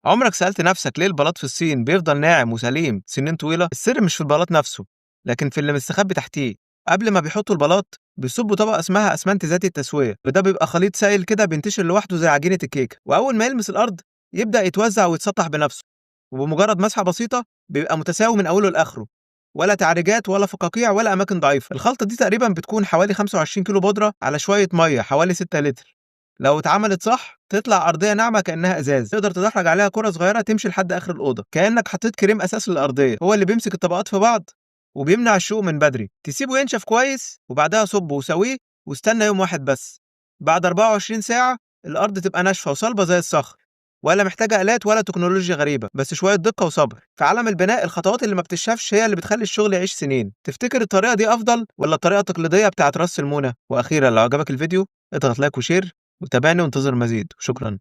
عمرك سألت نفسك ليه البلاط في الصين بيفضل ناعم وسليم سنين طويلة؟ السر مش في البلاط نفسه، لكن في اللي مستخبي تحتيه. قبل ما بيحطوا البلاط بيصبوا طبقة اسمها أسمنت ذاتي التسوية، وده بيبقى خليط سائل كده بينتشر لوحده زي عجينة الكيكة، وأول ما يلمس الأرض يبدأ يتوزع ويتسطح بنفسه، وبمجرد مسحة بسيطة بيبقى متساوي من أوله لآخره، ولا تعريجات ولا فقاقيع ولا أماكن ضعيفة. الخلطة دي تقريبا بتكون حوالي 25 كيلو بودرة على شوية مية حوالي 6 لتر. لو اتعملت صح تطلع أرضية ناعمة كأنها إزاز، تقدر تدحرج عليها كرة صغيرة تمشي لحد آخر الأوضة، كأنك حطيت كريم أساس للأرضية هو اللي بيمسك الطبقات في بعض وبيمنع الشقوق من بدري. تسيبه ينشف كويس وبعدها صبه وسويه واستنى يوم واحد بس. بعد 24 ساعة الأرض تبقى ناشفة وصلبة زي الصخر، ولا محتاجة آلات ولا تكنولوجيا غريبة، بس شوية دقة وصبر. في عالم البناء الخطوات اللي ما بتتشافش هي اللي بتخلي الشغل يعيش سنين. تفتكر الطريقة دي أفضل ولا الطريقة التقليدية بتاعت رص المونة؟ وأخيرا لو عجبك الفيديو اضغط لايك وشير وتابعني وانتظر مزيد. شكرا.